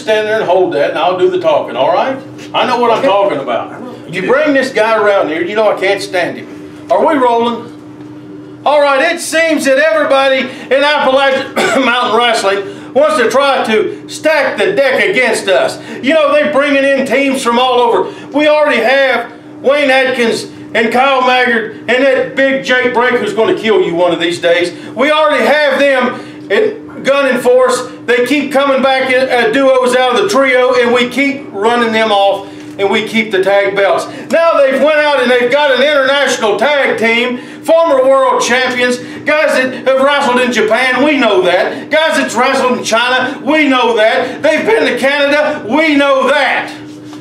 stand there and hold that, and I'll do the talking, all right? I know what I'm talking about. You bring this guy around here, you know I can't stand him. Are we rolling? All right, it seems that everybody in Appalachian Mountain Wrestling wants to try to stack the deck against us. You know, they're bringing in teams from all over. We already have Wayne Atkins and Kyle Maggard and that big Jake Brake who's going to kill you one of these days. We already have them in gunning force. They keep coming back in duos out of the trio, and we keep running them off, and we keep the tag belts. Now they've went out and they've got an international tag team, former world champions, guys that have wrestled in Japan, we know that. Guys that's wrestled in China, we know that. They've been to Canada, we know that.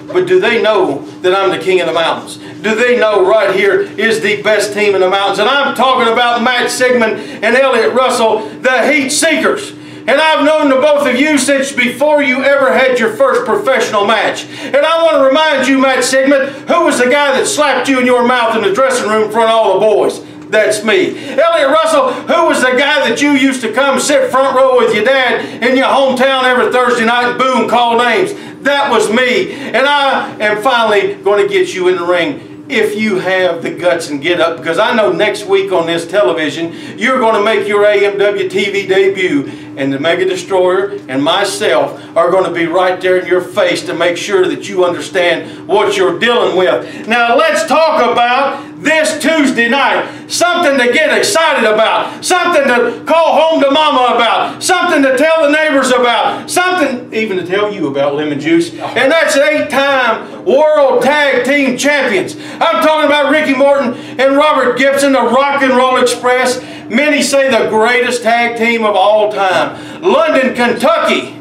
But do they know that I'm the king of the mountains? Do they know right here is the best team in the mountains? And I'm talking about Matt Sigmund and Elliott Russell, the Heat Seekers. And I've known the both of you since before you ever had your first professional match. And I want to remind you, Matt Sigmund, who was the guy that slapped you in your mouth in the dressing room in front of all the boys? That's me. Elliott Russell, who was the guy that you used to come sit front row with your dad in your hometown every Thursday night and boo and call names? That was me. And I am finally going to get you in the ring if you have the guts and get up, because I know next week on this television you're going to make your AMW-TV debut, and the Mega Destroyer and myself are going to be right there in your face to make sure that you understand what you're dealing with. Now let's talk about this Tuesday night. Something to get excited about. Something to call home to mama about. Something to tell the neighbors about. Something even to tell you about, Lemon Juice. And that's 8-time World Tag Team Champions. I'm talking about Ricky Morton and Robert Gibson, the Rock and Roll Express. Many say the greatest tag team of all time. London, Kentucky.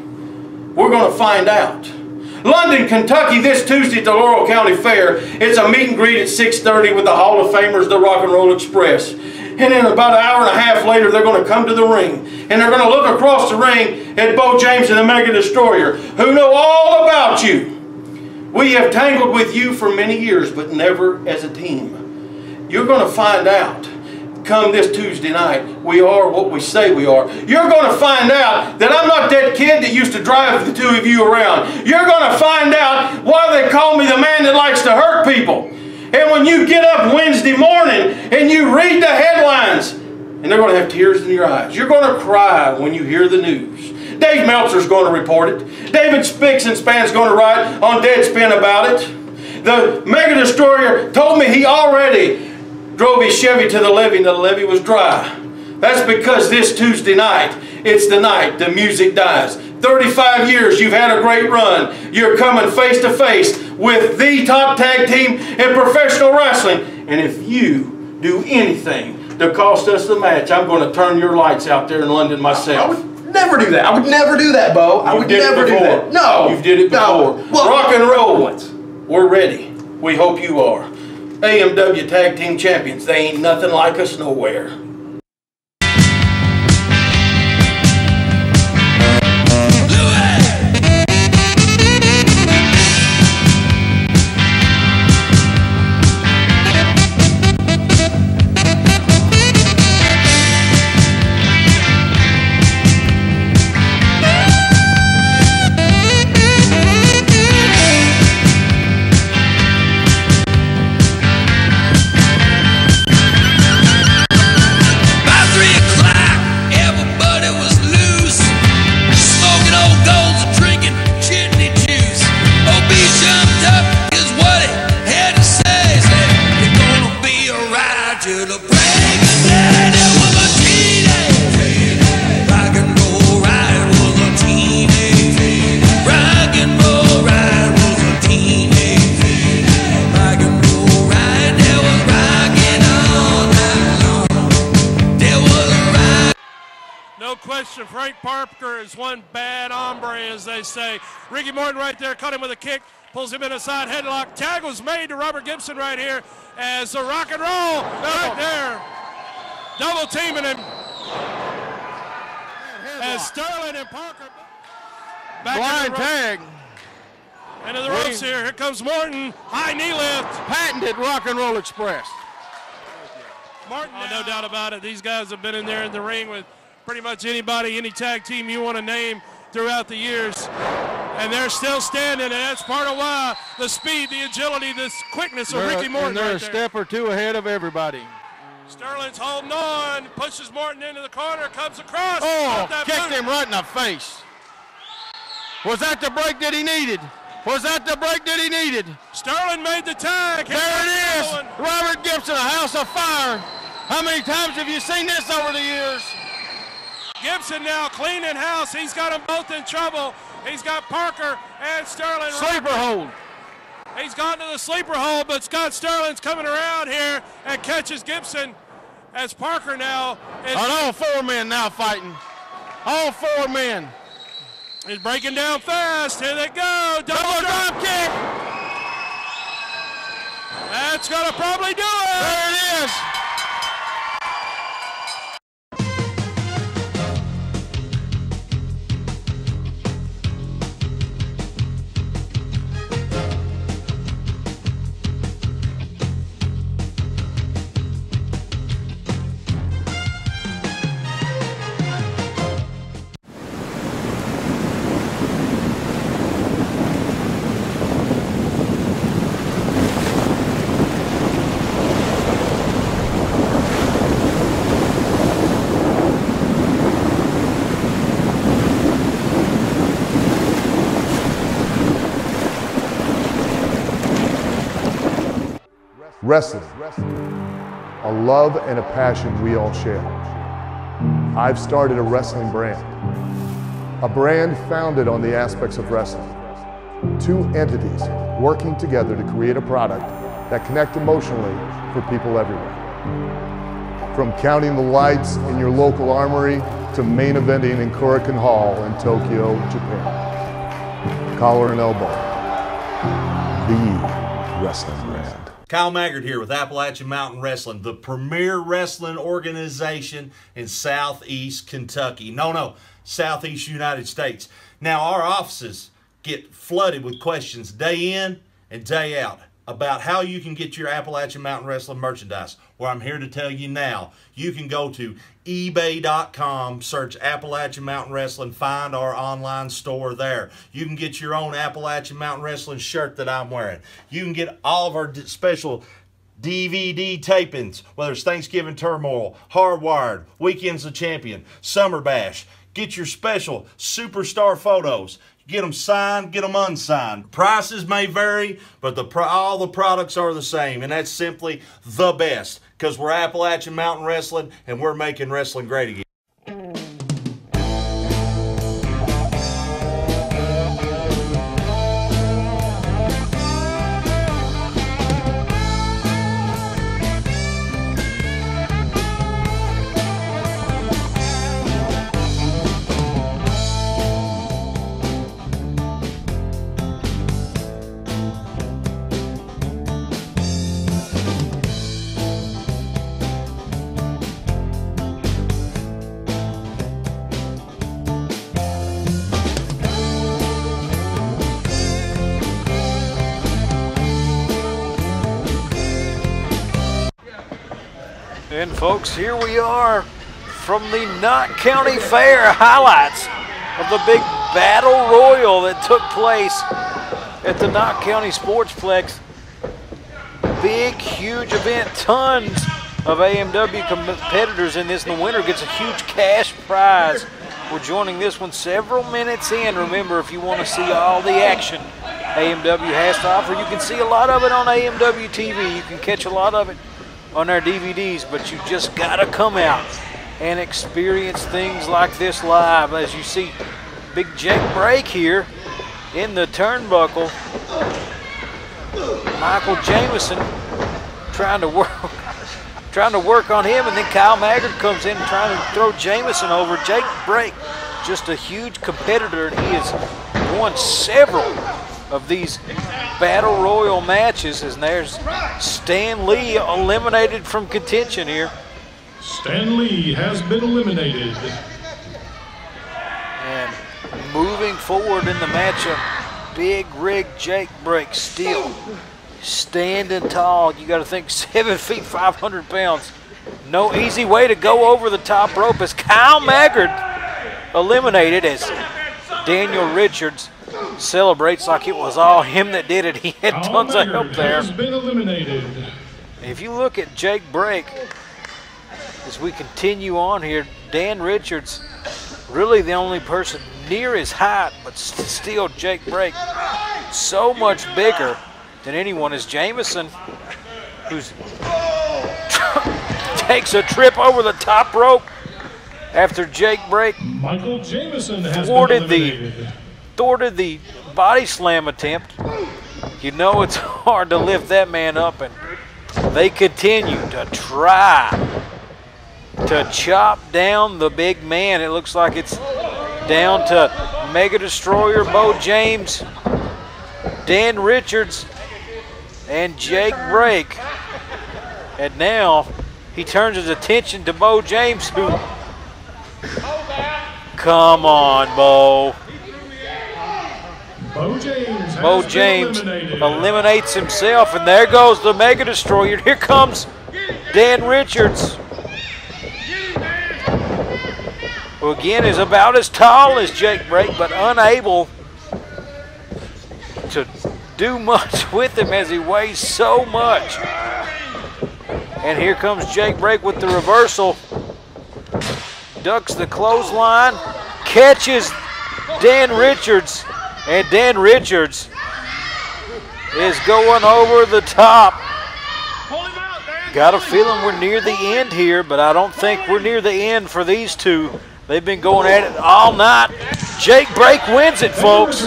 We're going to find out. London, Kentucky, this Tuesday at the Laurel County Fair. It's a meet and greet at 6:30 with the Hall of Famers, the Rock and Roll Express. And then about an hour and a half later, they're going to come to the ring. And they're going to look across the ring at Bo James and the Mega Destroyer, who know all about you. We have tangled with you for many years, but never as a team. You're going to find out. Come this Tuesday night, we are what we say we are. You're going to find out that I'm not that kid that used to drive the two of you around. You're going to find out why they call me the man that likes to hurt people. And when you get up Wednesday morning and you read the headlines, and they're going to have tears in your eyes. You're going to cry when you hear the news. Dave Meltzer's going to report it. David Spicks and Span's going to write on Deadspin about it. The Mega Destroyer told me he already drove his Chevy to the levee and the levee was dry. That's because this Tuesday night, it's the night the music dies. 35 years, you've had a great run. You're coming face to face with the top tag team in professional wrestling. And if you do anything to cost us the match, I'm going to turn your lights out there in London myself. I would never do that. I would never do that, Bo. I would never do that. No. You've did it before. No. Well, rock and roll. We're ready. We hope you are. AMW Tag Team Champions. They ain't nothing like us nowhere. Frank Parker is one bad hombre, as they say. Ricky Morton right there, caught him with a kick, pulls him in a side headlock. Tag was made to Robert Gibson right here as the rock and roll right there. Double teaming him. As Sterling and Parker back blind tag. Into the ropes here. Here comes Morton. High knee lift. Patented Rock and Roll Express. Martin, no doubt about it. These guys have been in there in the ring with pretty much anybody, any tag team you want to name throughout the years. And they're still standing, and that's part of why the speed, the agility, the quickness of Ricky Morton. And they're right a there. step or two ahead of everybody. Sterling's holding on, pushes Morton into the corner, comes across. Oh, kicked him right in the face. Was that the break that he needed? Was that the break that he needed? Sterling made the tag. There it is. Robert Gibson, a house of fire. How many times have you seen this over the years? Gibson now cleaning house. He's got them both in trouble. He's got Parker and Sterling. Sleeper hold. He's gone to the sleeper hold, but Scott Sterling's coming around here and catches Gibson as Parker now is. And all four men now fighting. All four men. He's breaking down fast. Here they go. Double drop kick. That's going to probably do it. There it is. Wrestling, a love and a passion we all share. I've started a wrestling brand, a brand founded on the aspects of wrestling. Two entities working together to create a product that connect emotionally for people everywhere. From counting the lights in your local armory to main eventing in Korakuen Hall in Tokyo, Japan. Collar and elbow, the wrestling brand. Kyle Maggard here with Appalachian Mountain Wrestling, the premier wrestling organization in Southeast Kentucky. No, Southeast United States. Now, our offices get flooded with questions day in and day out about how you can get your Appalachian Mountain Wrestling merchandise. Well, I'm here to tell you now. You can go to ebay.com, search Appalachian Mountain Wrestling, find our online store there. You can get your own Appalachian Mountain Wrestling shirt that I'm wearing. You can get all of our special DVD tapings, whether it's Thanksgiving Turmoil, Hardwired, Weekends of Champion, Summer Bash. Get your special superstar photos. Get them signed, get them unsigned. Prices may vary, but all the products are the same, and that's simply the best because we're Appalachian Mountain Wrestling, and we're making wrestling great again. And folks, here we are from the Knott County Fair, highlights of the big battle royal that took place at the Knott County Sportsplex. Big, huge event, tons of AMW competitors in this, and the winner gets a huge cash prize. We're joining this one several minutes in. Remember, if you want to see all the action AMW has to offer, you can see a lot of it on AMW-TV. You can catch a lot of it on our DVDs, but you just gotta come out and experience things like this live. As you see Big Jake break here in the turnbuckle. Michael Jameson trying to work on him, and then Kyle Maggard comes in trying to throw Jameson over. Jake break, just a huge competitor, and he has won several of these battle royal matches. And there's Stan Lee eliminated from contention here. Stan Lee has been eliminated. And moving forward in the matchup, Big Rig Jake break, still standing tall. You got to think 7 feet, 500 pounds. No easy way to go over the top rope as Kyle Maggard eliminated as Daniel Richards celebrates like it was all him that did it. He had tons of help there. Has been eliminated. If you look at Jake Brake, as we continue on here, Dan Richards, really the only person near his height, but still Jake Brake, so much bigger than anyone, is Jamison, who's takes a trip over the top rope after Jake Brake Michael Jamison has thwarted been eliminated. the body slam attempt. You know it's hard to lift that man up, and they continue to try to chop down the big man. It looks like it's down to Mega Destroyer, Bo James, Dan Richards, and Jake Brake. And now he turns his attention to Bo James, who... Come on, Bo. Bo James eliminates himself, and there goes the Mega Destroyer. Here comes Dan Richards, who again is about as tall as Jake Brake, but unable to do much with him as he weighs so much. And here comes Jake Brake with the reversal. Ducks the clothesline, catches Dan Richards, and Dan Richards is going over the top. Got a feeling we're near the end here, but I don't think we're near the end for these two. They've been going at it all night. Jake Brake wins it, folks.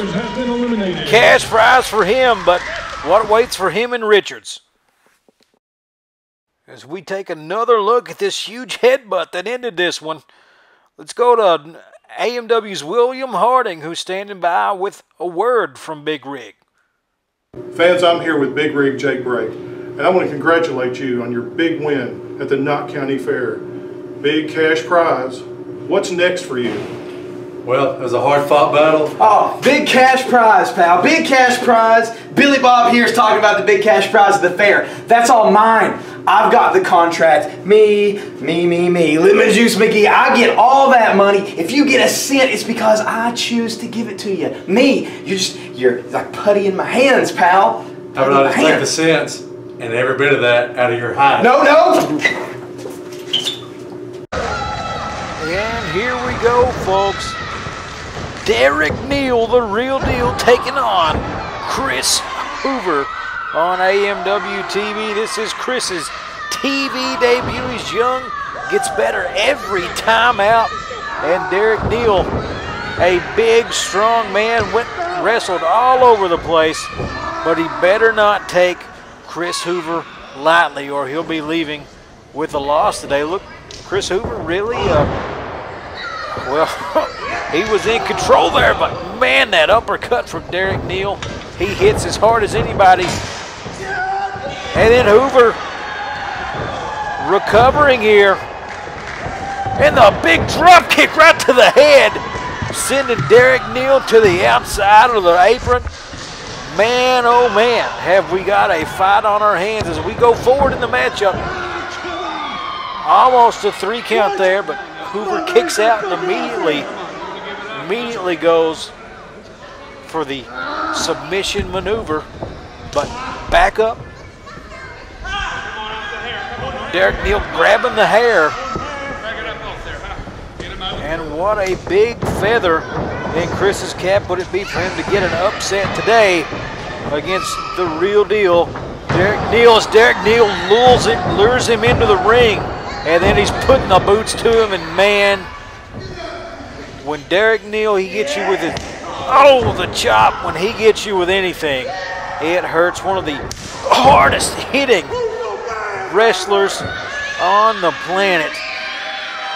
Cash prize for him, but what waits for him and Richards? As we take another look at this huge headbutt that ended this one, let's go to AMW's William Harding, who's standing by with a word from Big Rig. Fans, I'm here with Big Rig Jake Brake, and I want to congratulate you on your big win at the Knott County Fair. Big cash prize. What's next for you? Well, it was a hard-fought battle. Oh, big cash prize, pal. Big cash prize. Billy Bob here is talking about the big cash prize of the fair. That's all mine. I've got the contract. Me. Lemon Juice McGee. I get all that money. If you get a cent, it's because I choose to give it to you. Me. You're like putty in my hands, pal. How about I just take the cents and every bit of that out of your hide? No. And here we go, folks. Derek Neal, the real deal, taking on Chris Hoover on AMW-TV. This is Chris's TV debut. He's young, gets better every time out. And Derek Neal, a big, strong man, wrestled all over the place, but he better not take Chris Hoover lightly or he'll be leaving with a loss today. Look, Chris Hoover really, well, he was in control there, but man, that uppercut from Derek Neal, he hits as hard as anybody. And then Hoover recovering here. And the big drop kick right to the head, sending Derek Neal to the outside of the apron. Man, oh man, have we got a fight on our hands as we go forward in the matchup. Almost a 3 count there, but Hoover kicks out and immediately goes for the submission maneuver, but back up. Derek Neal grabbing the hair. And what a big feather in Chris's cap would it be for him to get an upset today against the real deal, Derek Neal. As Derek Neal lures him into the ring, and then he's putting the boots to him, and man, when Derek Neal, he gets you with his, the chop, when he gets you with anything, it hurts. One of the hardest hitting wrestlers on the planet.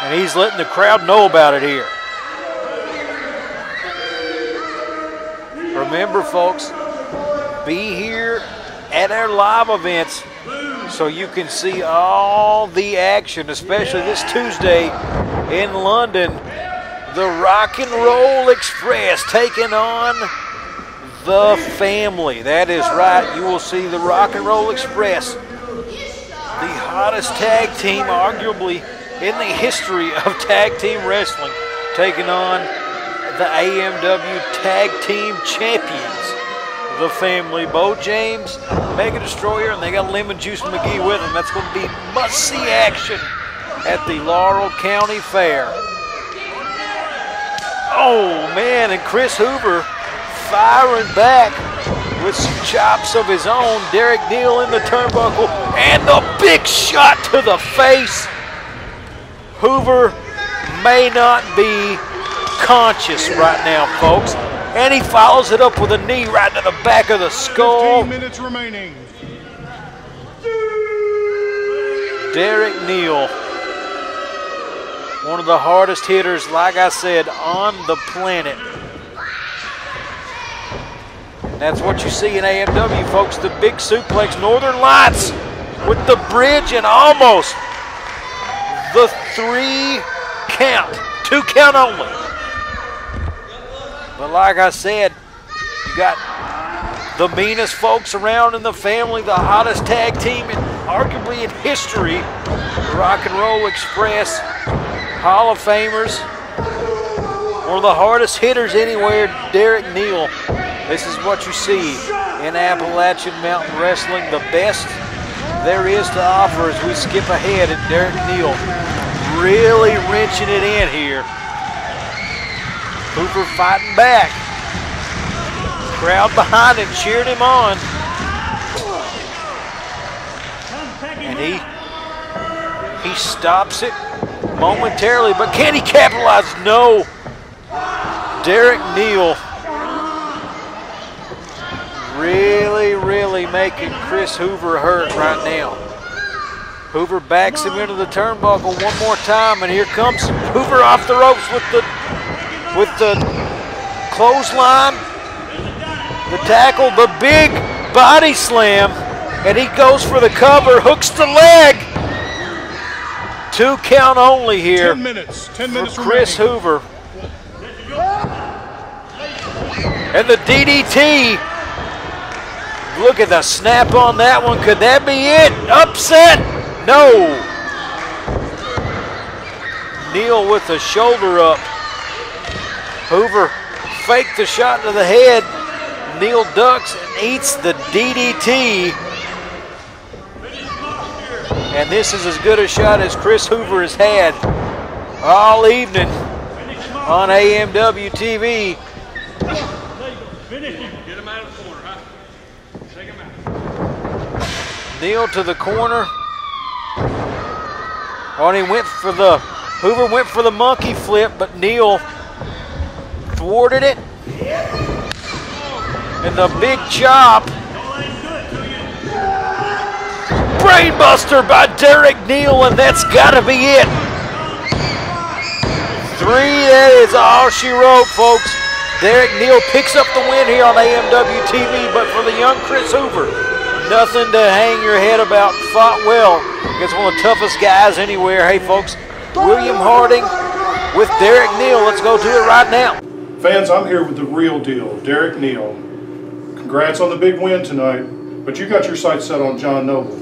And he's letting the crowd know about it here. Remember, folks, be here at our live events so you can see all the action, especially this Tuesday in London. The Rock and Roll Express taking on the family. That is right. You will see the Rock and Roll Express, the hottest tag team arguably in the history of tag team wrestling, taking on the AMW Tag Team Champions, the family. Bo James, Mega Destroyer, and they got Lemon Juice McGee with them. That's going to be must-see action at the Laurel County Fair. Oh, man, and Chris Hoover firing back with some chops of his own. Derek Neal in the turnbuckle, and the big shot to the face. Hoover may not be conscious right now, folks. And he follows it up with a knee right to the back of the skull. 15 minutes remaining. Derek Neal, one of the hardest hitters, like I said, on the planet. That's what you see in AMW, folks. The big suplex, Northern Lights with the bridge and almost the 3 count, 2 count only. But like I said, you got the meanest folks around in the family, the hottest tag team, and arguably in history, the Rock and Roll Express, Hall of Famers, one of the hardest hitters anywhere, Derek Neal. This is what you see in Appalachian Mountain Wrestling, the best there is to offer as we skip ahead, and Derek Neal really wrenching it in here. Hoover fighting back. Crowd behind him cheering him on. And he stops it momentarily, but can he capitalize? No. Derek Neal really making Chris Hoover hurt right now. Hoover backs him into the turnbuckle one more time, and here comes Hoover off the ropes with the clothesline, the tackle, the big body slam, and he goes for the cover, hooks the leg. 2 count only here 10 minutes for Chris remaining. Hoover. And the DDT. Look at the snap on that one. Could that be it? Upset? No. Neal with the shoulder up. Hoover faked the shot to the head. Neal ducks and eats the DDT. And this is as good a shot as Chris Hoover has had all evening on AMW-TV. Neal to the corner. Oh, and Hoover went for the monkey flip, but Neal thwarted it. And the big chop. Brainbuster by Derek Neal, and that's got to be it. 3, that is all she wrote, folks. Derek Neal picks up the win here on AMW-TV, but for the young Chris Hoover, nothing to hang your head about. Fought well against one of the toughest guys anywhere. Hey, folks, William Harding with Derek Neal. Let's go to it right now. Fans, I'm here with the real deal, Derek Neal. Congrats on the big win tonight, but you got your sights set on John Noble.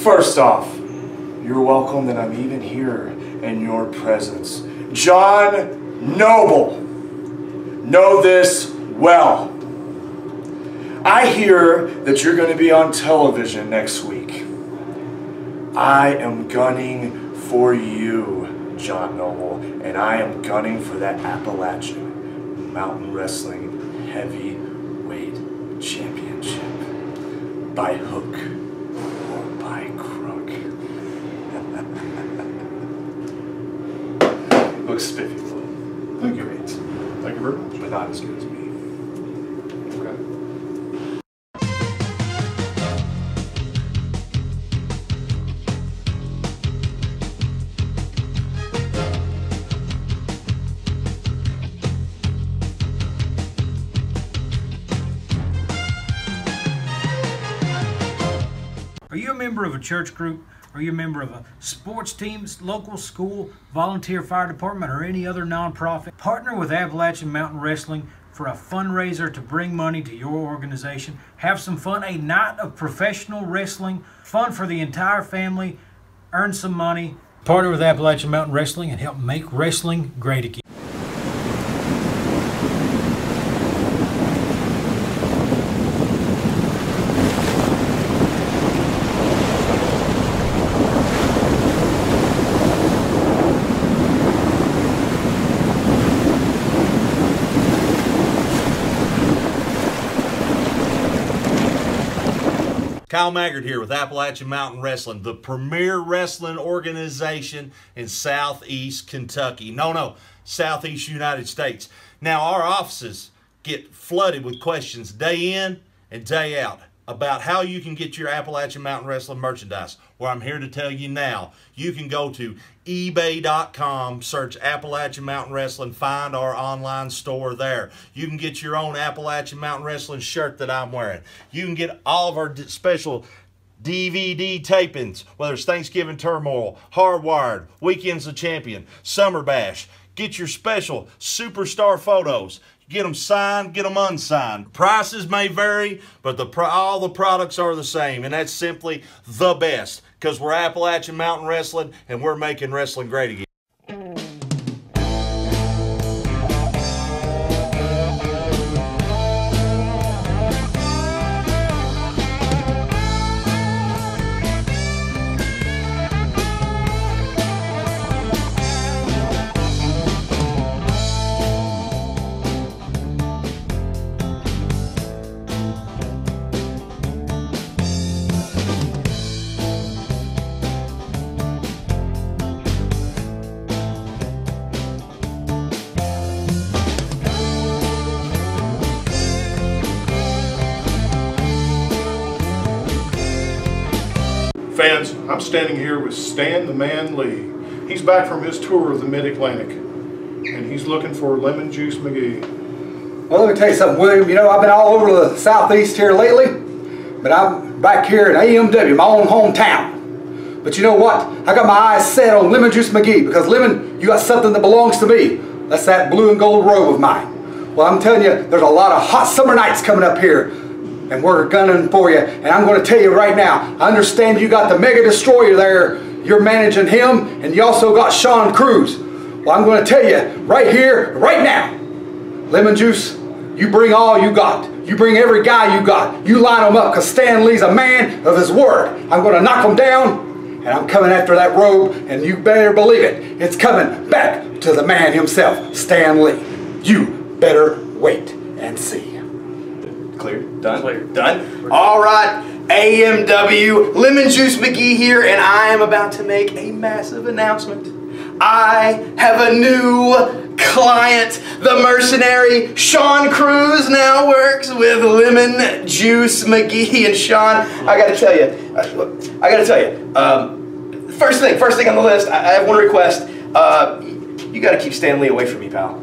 First off, you're welcome that I'm even here in your presence. John Noble, know this well. I hear that you're going to be on television next week. I am gunning for you, John Noble, and I am gunning for that Appalachian Mountain Wrestling Heavyweight Championship. By hook or by crook. Looks spiffy, Blue. Thank you. Great. Thank you very much. But not as good as me. Okay. Are you a member of a church group? Are you a member of a sports team, local school, volunteer fire department, or any other nonprofit? Partner with Appalachian Mountain Wrestling for a fundraiser to bring money to your organization. Have some fun, a night of professional wrestling, fun for the entire family, earn some money. Partner with Appalachian Mountain Wrestling and help make wrestling great again. Kyle Maggard here with Appalachian Mountain Wrestling, the premier wrestling organization in Southeast Kentucky. No, Southeast United States. Now, our offices get flooded with questions day in and day out about how you can get your Appalachian Mountain Wrestling merchandise. Well, I'm here to tell you now. You can go to ebay.com, search Appalachian Mountain Wrestling, find our online store there. You can get your own Appalachian Mountain Wrestling shirt that I'm wearing. You can get all of our special DVD tapings, whether it's Thanksgiving Turmoil, Hardwired, Weekends of Champion, Summer Bash. Get your special superstar photos. Get them signed, get them unsigned. Prices may vary, but all the products are the same, and that's simply the best because we're Appalachian Mountain Wrestling and we're making wrestling great again. Fans, I'm standing here with Stan the Man Lee. He's back from his tour of the Mid-Atlantic, and he's looking for Lemon Juice McGee. Well, let me tell you something, William. You know, I've been all over the Southeast here lately, but I'm back here in AMW, my own hometown. But you know what? I got my eyes set on Lemon Juice McGee because, Lemon, you got something that belongs to me. That's that blue and gold robe of mine. Well, I'm telling you, there's a lot of hot summer nights coming up here, and we're gunning for you. And I'm going to tell you right now, I understand you got the Mega Destroyer there. You're managing him, and you also got Sean Cruz. Well, I'm going to tell you right here, right now, Lemon Juice, you bring all you got. You bring every guy you got. You line them up because Stan Lee's a man of his word. I'm going to knock him down, and I'm coming after that robe, and you better believe it. It's coming back to the man himself, Stan Lee. You better wait and see. Clear? Done? Clear. Done? All right, AMW, Lemon Juice McGee here, and I am about to make a massive announcement. I have a new client. The mercenary Sean Cruz now works with Lemon Juice McGee. And Sean, I gotta tell you, first thing on the list, I have one request. You gotta keep Stan Lee away from me, pal.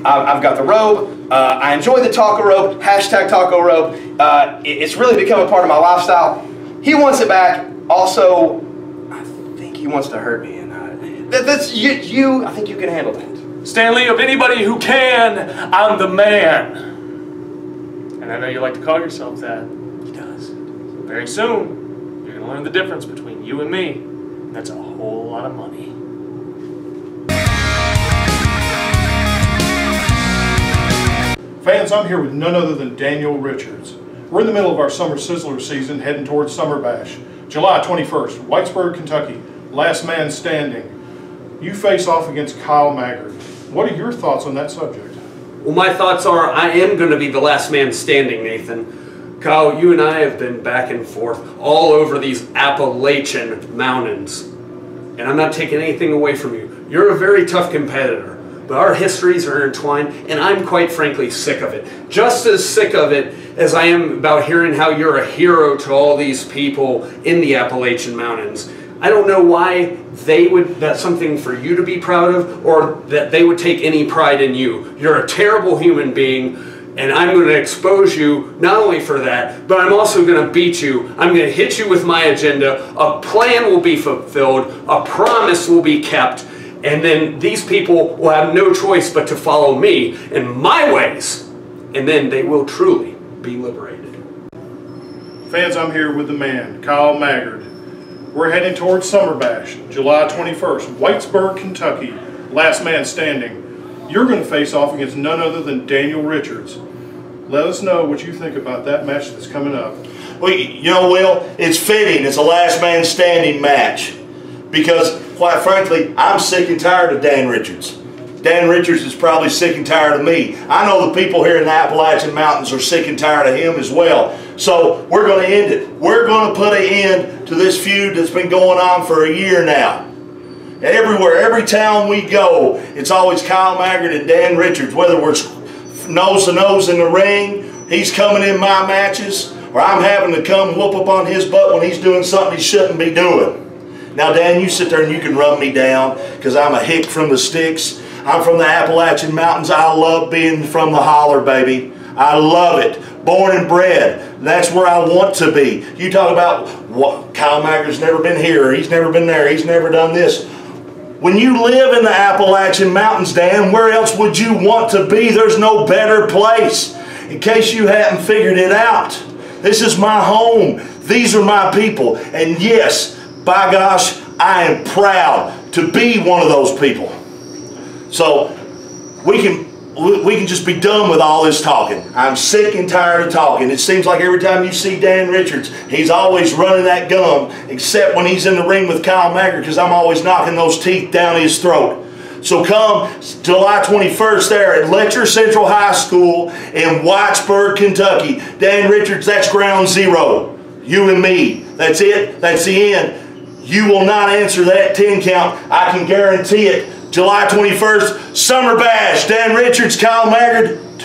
I've got the robe. I enjoy the taco robe, hashtag taco robe. It's really become a part of my lifestyle. He wants it back. Also, I think he wants to hurt me, and that's you. I think you can handle that. Stanley, of anybody who can, I'm the man. And I know you like to call yourself that. He does. Very soon, you're gonna learn the difference between you and me. And that's a whole lot of money. Fans, I'm here with none other than Daniel Richards. We're in the middle of our Summer Sizzler season, heading towards Summer Bash. July 21st, Whitesburg, Kentucky, last man standing. You face off against Kyle Maggard. What are your thoughts on that subject? Well, my thoughts are I am going to be the last man standing, Nathan. Kyle, you and I have been back and forth all over these Appalachian mountains. And I'm not taking anything away from you. You're a very tough competitor. But our histories are intertwined, and I'm quite frankly sick of it. Just as sick of it as I am about hearing how you're a hero to all these people in the Appalachian Mountains. I don't know why that's something for you to be proud of, or that they would take any pride in you. You're a terrible human being, and I'm going to expose you not only for that, but I'm also going to beat you. I'm going to hit you with my agenda. A plan will be fulfilled. A promise will be kept. And then these people will have no choice but to follow me and my ways. And then they will truly be liberated. Fans, I'm here with the man, Kyle Maggard. We're heading towards Summer Bash, July 21st, Whitesburg, Kentucky, last man standing. You're going to face off against none other than Daniel Richards. Let us know what you think about that match that's coming up. Well, you know, Will, it's fitting. It's a last man standing match. Because, quite frankly, I'm sick and tired of Dan Richards. Dan Richards is probably sick and tired of me. I know the people here in the Appalachian Mountains are sick and tired of him as well. So we're going to end it. We're going to put an end to this feud that's been going on for a year now. Everywhere, every town we go, it's always Kyle Maggard and Dan Richards. Whether we're nose to nose in the ring, he's coming in my matches, or I'm having to come whoop up on his butt when he's doing something he shouldn't be doing. Now, Dan, you sit there and you can rub me down because I'm a hick from the sticks. I'm from the Appalachian Mountains. I love being from the holler, baby. I love it. Born and bred. That's where I want to be. You talk about what Kyle Maggard's never been here, he's never been there, he's never done this. When you live in the Appalachian Mountains, Dan, where else would you want to be? There's no better place. In case you haven't figured it out, this is my home. These are my people. And yes, by gosh, I am proud to be one of those people. So we can just be done with all this talking. I'm sick and tired of talking. It seems like every time you see Dan Richards, he's always running that gum, except when he's in the ring with Kyle Maggard, because I'm always knocking those teeth down his throat. So come July 21st there at Letcher Central High School in Whitesburg, Kentucky. Dan Richards, that's ground zero. You and me. That's it. That's the end. You will not answer that 10 count. I can guarantee it. July 21st, Summer Bash. Dan Richards, Kyle Maggard.